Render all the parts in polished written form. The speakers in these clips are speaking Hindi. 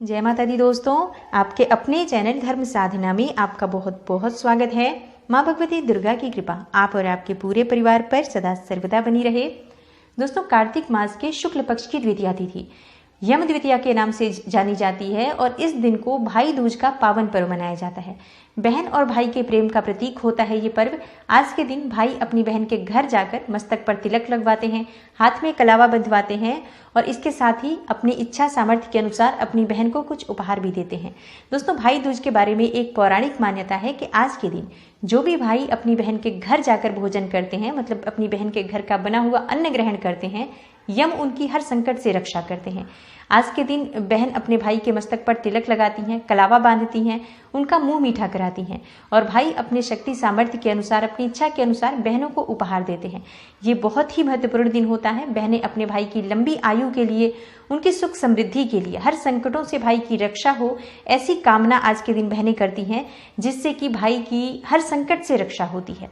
जय माता दी दोस्तों, आपके अपने चैनल धर्म साधना में आपका बहुत बहुत स्वागत है। माँ भगवती दुर्गा की कृपा आप और आपके पूरे परिवार पर सदा सर्वदा बनी रहे। दोस्तों, कार्तिक मास के शुक्ल पक्ष की द्वितीया तिथि यम द्वितीया के नाम से जानी जाती है और इस दिन को भाई दूज का पावन पर्व मनाया जाता है। बहन और भाई के प्रेम का प्रतीक होता है ये पर्व। आज के दिन भाई अपनी बहन के घर जाकर मस्तक पर तिलक लगवाते हैं, हाथ में कलावा बंधवाते हैं और इसके साथ ही अपनी इच्छा सामर्थ्य के अनुसार अपनी बहन को कुछ उपहार भी देते हैं। दोस्तों, भाई दूज के बारे में एक पौराणिक मान्यता है कि आज के दिन जो भी भाई अपनी बहन के घर जाकर भोजन करते हैं, मतलब अपनी बहन के घर का बना हुआ अन्न ग्रहण करते हैं, यम उनकी हर संकट से रक्षा करते हैं। आज के दिन बहन अपने भाई के मस्तक पर तिलक लगाती हैं, कलावा बांधती हैं, उनका मुंह मीठा कराती हैं और भाई अपने शक्ति सामर्थ्य के अनुसार, अपनी इच्छा के अनुसार बहनों को उपहार देते हैं। ये बहुत ही महत्वपूर्ण दिन होता है। बहनें अपने भाई की लंबी आयु के लिए, उनकी सुख समृद्धि के लिए, हर संकटों से भाई की रक्षा हो, ऐसी कामना आज के दिन बहनें करती हैं, जिससे कि भाई की हर संकट से रक्षा होती है।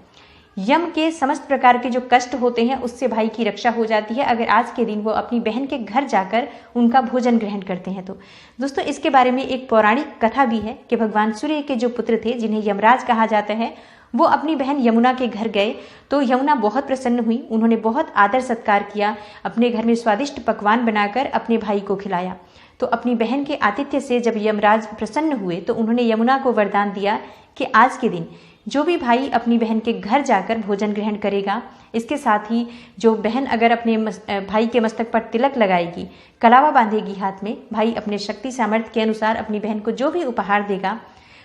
यम के समस्त प्रकार के जो कष्ट होते हैं उससे भाई की रक्षा हो जाती है अगर आज के दिन वो अपनी बहन के घर जाकर उनका भोजन ग्रहण करते हैं तो। दोस्तों, इसके बारे में एक पौराणिक कथा भी है कि भगवान सूर्य के जो पुत्र थे, जिन्हें यमराज कहा जाता है, वो अपनी बहन यमुना के घर गए तो यमुना बहुत प्रसन्न हुई। उन्होंने बहुत आदर सत्कार किया, अपने घर में स्वादिष्ट पकवान बनाकर अपने भाई को खिलाया। तो अपनी बहन के आतिथ्य से जब यमराज प्रसन्न हुए तो उन्होंने यमुना को वरदान दिया कि आज के दिन जो भी भाई अपनी बहन के घर जाकर भोजन ग्रहण करेगा, इसके साथ ही जो बहन अगर अपने भाई के मस्तक पर तिलक लगाएगी, कलावा बांधेगी हाथ में, भाई अपने शक्ति सामर्थ्य के अनुसार अपनी बहन को जो भी उपहार देगा,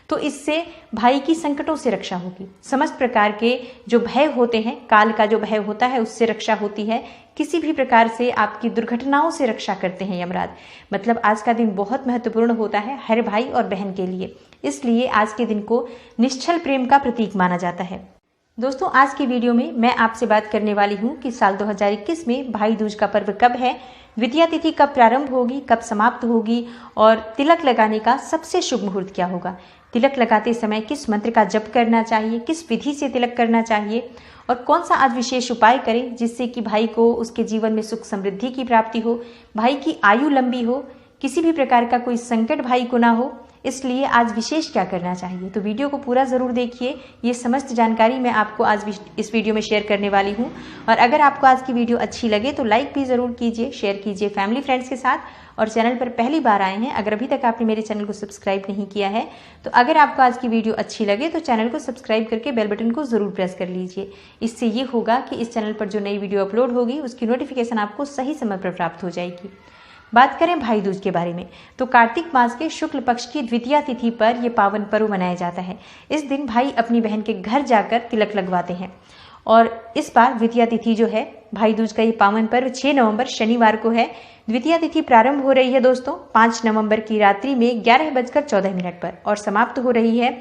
तो इससे भाई की संकटों से रक्षा होगी। समस्त प्रकार के जो भय होते हैं, काल का जो भय होता है, उससे रक्षा होती है। किसी भी प्रकार से आपकी दुर्घटनाओं से रक्षा करते हैं यमराज। मतलब आज का दिन बहुत महत्वपूर्ण होता है हर भाई और बहन के लिए, इसलिए आज के दिन को निश्चल प्रेम का प्रतीक माना जाता है। दोस्तों, आज की वीडियो में मैं आपसे बात करने वाली हूँ कि साल 2021 में भाई दूज का पर्व कब है, द्वितीया तिथि कब प्रारंभ होगी, कब समाप्त होगी और तिलक लगाने का सबसे शुभ मुहूर्त क्या होगा। तिलक लगाते समय किस मंत्र का जप करना चाहिए, किस विधि से तिलक करना चाहिए और कौन सा आज विशेष उपाय करें जिससे कि भाई को उसके जीवन में सुख समृद्धि की प्राप्ति हो, भाई की आयु लंबी हो, किसी भी प्रकार का कोई संकट भाई को ना हो। इसलिए आज विशेष क्या करना चाहिए, तो वीडियो को पूरा ज़रूर देखिए। ये समस्त जानकारी मैं आपको आज इस वीडियो में शेयर करने वाली हूँ। और अगर आपको आज की वीडियो अच्छी लगे तो लाइक भी ज़रूर कीजिए, शेयर कीजिए फैमिली फ्रेंड्स के साथ। और चैनल पर पहली बार आए हैं, अगर अभी तक आपने मेरे चैनल को सब्सक्राइब नहीं किया है, तो अगर आपको आज की वीडियो अच्छी लगे तो चैनल को सब्सक्राइब करके बेल बटन को ज़रूर प्रेस कर लीजिए। इससे ये होगा कि इस चैनल पर जो नई वीडियो अपलोड होगी उसकी नोटिफिकेशन आपको सही समय पर प्राप्त हो जाएगी। बात करें भाई दूज के बारे में, तो कार्तिक मास के शुक्ल पक्ष की द्वितीया तिथि पर यह पावन पर्व मनाया जाता है। इस दिन भाई अपनी बहन के घर जाकर तिलक लगवाते हैं और इस बार द्वितीया तिथि जो है भाई दूज का ये पावन पर्व 6 नवंबर शनिवार को है। द्वितीया तिथि प्रारंभ हो रही है दोस्तों 5 नवंबर की रात्रि में 11:14 पर और समाप्त हो रही है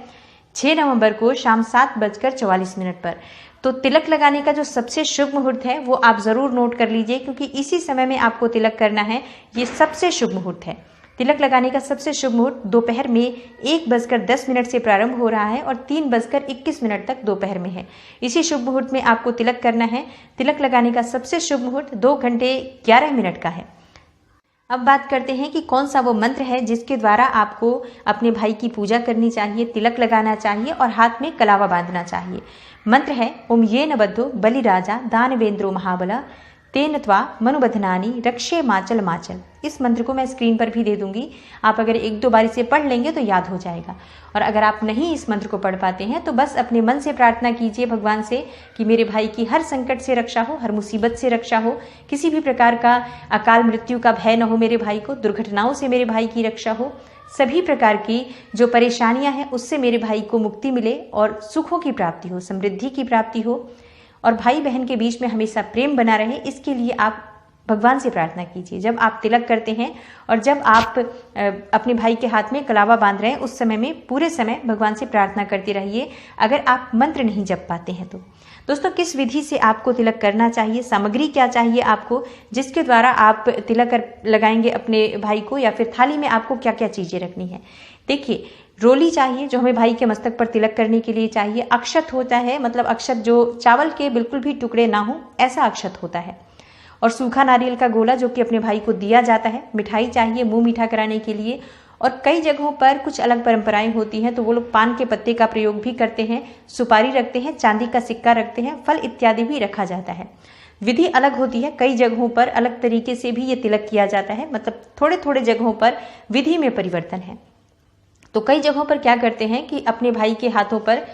6 नवंबर को शाम 7:44 पर। तो तिलक लगाने का जो सबसे शुभ मुहूर्त है वो आप ज़रूर नोट कर लीजिए, क्योंकि इसी समय में आपको तिलक करना है। ये सबसे शुभ मुहूर्त है। तिलक लगाने का सबसे शुभ मुहूर्त दोपहर में 1:10 से प्रारंभ हो रहा है और 3:21 तक दोपहर में है। इसी शुभ मुहूर्त में आपको तिलक करना है। तिलक लगाने का सबसे शुभ मुहूर्त 2:11 का है। अब बात करते हैं कि कौन सा वो मंत्र है जिसके द्वारा आपको अपने भाई की पूजा करनी चाहिए, तिलक लगाना चाहिए और हाथ में कलावा बांधना चाहिए। मंत्र है ओम येन बद्धो बलिराजा दानवेंद्रो महाबला तेन त्वा मनुबधनानि रक्षे माचल माचल। इस मंत्र को मैं स्क्रीन पर भी दे दूंगी, आप अगर 1-2 बार इसे पढ़ लेंगे तो याद हो जाएगा। और अगर आप नहीं इस मंत्र को पढ़ पाते हैं तो बस अपने मन से प्रार्थना कीजिए भगवान से कि मेरे भाई की हर संकट से रक्षा हो, हर मुसीबत से रक्षा हो, किसी भी प्रकार का अकाल मृत्यु का भय न हो मेरे भाई को, दुर्घटनाओं से मेरे भाई की रक्षा हो, सभी प्रकार की जो परेशानियां हैं उससे मेरे भाई को मुक्ति मिले और सुखों की प्राप्ति हो, समृद्धि की प्राप्ति हो और भाई बहन के बीच में हमेशा प्रेम बना रहे। इसके लिए आप भगवान से प्रार्थना कीजिए। जब आप तिलक करते हैं और जब आप अपने भाई के हाथ में कलावा बांध रहे हैं उस समय में पूरे समय भगवान से प्रार्थना करते रहिए, अगर आप मंत्र नहीं जप पाते हैं तो। दोस्तों, किस विधि से आपको तिलक करना चाहिए, सामग्री क्या चाहिए आपको जिसके द्वारा आप तिलक लगाएंगे अपने भाई को, या फिर थाली में आपको क्या क्या चीज़ें रखनी है। देखिए, रोली चाहिए जो हमें भाई के मस्तक पर तिलक करने के लिए चाहिए। अक्षत होता है, मतलब अक्षत जो चावल के बिल्कुल भी टुकड़े ना हो ऐसा अक्षत होता है। और सूखा नारियल का गोला जो कि अपने भाई को दिया जाता है। मिठाई चाहिए मुंह मीठा कराने के लिए और कई जगहों पर कुछ अलग परंपराएं होती हैं, तो वो लोग पान के पत्ते का प्रयोग भी करते हैं, सुपारी रखते हैं, चांदी का सिक्का रखते हैं, फल इत्यादि भी रखा जाता है। विधि अलग होती है, कई जगहों पर अलग तरीके से भी ये तिलक किया जाता है, मतलब थोड़े थोड़े जगहों पर विधि में परिवर्तन है। तो कई जगहों पर क्या करते हैं कि अपने भाई के हाथों पर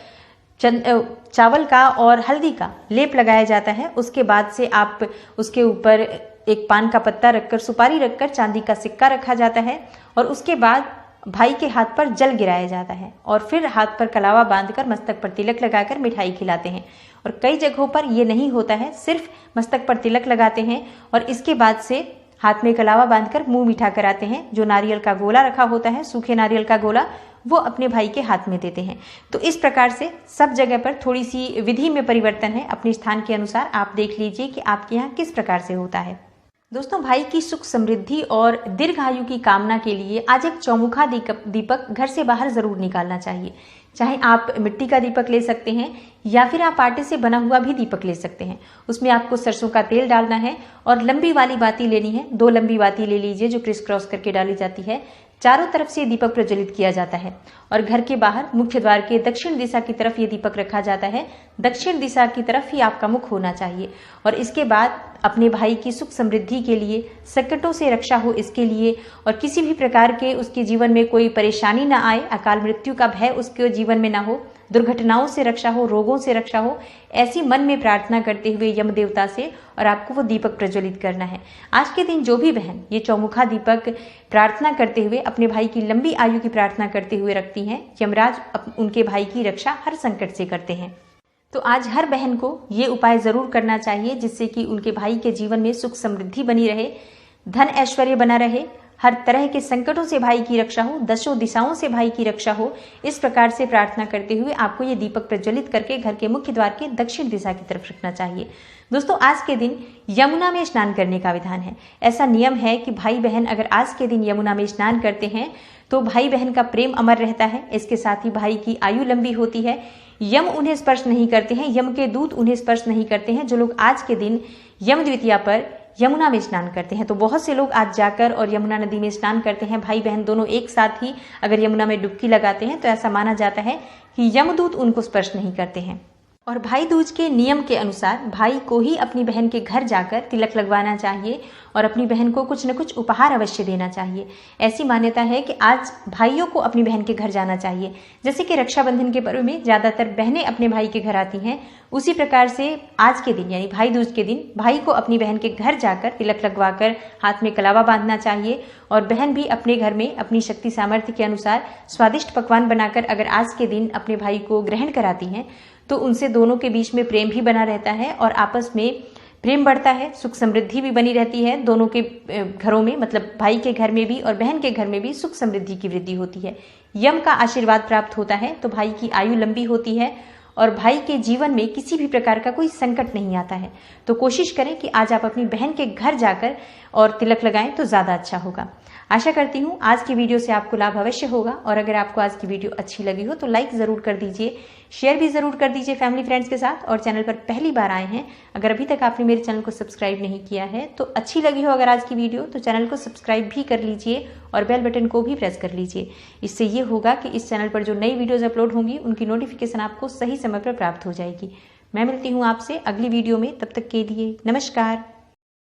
चावल का और हल्दी का लेप लगाया जाता है। उसके बाद से आप उसके ऊपर एक पान का पत्ता रखकर, सुपारी रखकर, चांदी का सिक्का रखा जाता है और उसके बाद भाई के हाथ पर जल गिराया जाता है और फिर हाथ पर कलावा बांधकर मस्तक पर तिलक लगाकर मिठाई खिलाते हैं। और कई जगहों पर ये नहीं होता है, सिर्फ मस्तक पर तिलक लगाते हैं और इसके बाद से हाथ में कलावा बांधकर मुंह मीठा कराते हैं। जो नारियल का गोला रखा होता है, सूखे नारियल का गोला, वो अपने भाई के हाथ में देते हैं। तो इस प्रकार से सब जगह पर थोड़ी सी विधि में परिवर्तन है। अपने स्थान के अनुसार आप देख लीजिए कि आपके यहाँ किस प्रकार से होता है। दोस्तों, भाई की सुख समृद्धि और दीर्घायु की कामना के लिए आज एक चौमुखा दीपक घर से बाहर जरूर निकालना चाहिए। चाहे आप मिट्टी का दीपक ले सकते हैं या फिर आप आटे से बना हुआ भी दीपक ले सकते हैं। उसमें आपको सरसों का तेल डालना है और लंबी वाली बाती लेनी है। 2 लंबी बाती ले लीजिए जो क्रिस क्रॉस करके डाली जाती है। चारों तरफ से दीपक प्रज्वलित किया जाता है और घर के बाहर मुख्य द्वार के दक्षिण दिशा की तरफ ये दीपक रखा जाता है। दक्षिण दिशा की तरफ ही आपका मुख होना चाहिए और इसके बाद अपने भाई की सुख समृद्धि के लिए, संकटों से रक्षा हो इसके लिए और किसी भी प्रकार के उसके जीवन में कोई परेशानी ना आए, अकाल मृत्यु का भय उसके जीवन में ना हो, दुर्घटनाओं से रक्षा हो, रोगों से रक्षा हो, ऐसी मन में प्रार्थना करते हुए यम देवता से और आपको वो दीपक प्रज्वलित करना है। आज के दिन जो भी बहन ये चौमुखा दीपक प्रार्थना करते हुए अपने भाई की लंबी आयु की प्रार्थना करते हुए रखती हैं, यमराज उनके भाई की रक्षा हर संकट से करते हैं। तो आज हर बहन को ये उपाय जरूर करना चाहिए जिससे कि उनके भाई के जीवन में सुख समृद्धि बनी रहे, धन ऐश्वर्य बना रहे, हर तरह के संकटों से भाई की रक्षा हो, दशों दिशाओं से भाई की रक्षा हो। इस प्रकार से प्रार्थना करते हुए आपको ये दीपक प्रज्वलित करके घर के मुख्य द्वार के दक्षिण दिशा की तरफ रखना चाहिए। दोस्तों, आज के दिन यमुना में स्नान करने का विधान है। ऐसा नियम है कि भाई बहन अगर आज के दिन यमुना में स्नान करते हैं तो भाई बहन का प्रेम अमर रहता है। इसके साथ ही भाई की आयु लंबी होती है। यम उन्हें स्पर्श नहीं करते हैं, यम के दूत उन्हें स्पर्श नहीं करते हैं। जो लोग आज के दिन यम द्वितीया पर यमुना में स्नान करते हैं, तो बहुत से लोग आज जाकर और यमुना नदी में स्नान करते हैं। भाई बहन दोनों एक साथ ही अगर यमुना में डुबकी लगाते हैं तो ऐसा माना जाता है कि यमदूत उनको स्पर्श नहीं करते हैं। और भाई दूज के नियम के अनुसार भाई को ही अपनी बहन के घर जाकर तिलक लगवाना चाहिए और अपनी बहन को कुछ न कुछ उपहार अवश्य देना चाहिए। ऐसी मान्यता है कि आज भाइयों को अपनी बहन के घर जाना चाहिए। जैसे कि रक्षाबंधन के पर्व में ज्यादातर बहनें अपने भाई के घर आती हैं, उसी प्रकार से आज के दिन यानी भाई दूज के दिन भाई को अपनी बहन के घर जाकर तिलक लगवाकर हाथ में कलावा बांधना चाहिए और बहन भी अपने घर में अपनी शक्ति सामर्थ्य के अनुसार स्वादिष्ट पकवान बनाकर अगर आज के दिन अपने भाई को ग्रहण कराती हैं तो उनसे दोनों के बीच में प्रेम भी बना रहता है और आपस में प्रेम बढ़ता है, सुख समृद्धि भी बनी रहती है। दोनों के घरों में, मतलब भाई के घर में भी और बहन के घर में भी सुख समृद्धि की वृद्धि होती है। यम का आशीर्वाद प्राप्त होता है तो भाई की आयु लंबी होती है और भाई के जीवन में किसी भी प्रकार का कोई संकट नहीं आता है। तो कोशिश करें कि आज आप अपनी बहन के घर जाकर और तिलक लगाएं तो ज़्यादा अच्छा होगा। आशा करती हूँ आज की वीडियो से आपको लाभ अवश्य होगा और अगर आपको आज की वीडियो अच्छी लगी हो तो लाइक ज़रूर कर दीजिए, शेयर भी ज़रूर कर दीजिए फैमिली फ्रेंड्स के साथ। और चैनल पर पहली बार आए हैं, अगर अभी तक आपने मेरे चैनल को सब्सक्राइब नहीं किया है तो अच्छी लगी हो अगर आज की वीडियो तो चैनल को सब्सक्राइब भी कर लीजिए और बेल बटन को भी प्रेस कर लीजिए। इससे ये होगा कि इस चैनल पर जो नई वीडियोज़ अपलोड होंगी उनकी नोटिफिकेशन आपको सही समय पर प्राप्त हो जाएगी। मैं मिलती हूँ आपसे अगली वीडियो में, तब तक के लिए नमस्कार।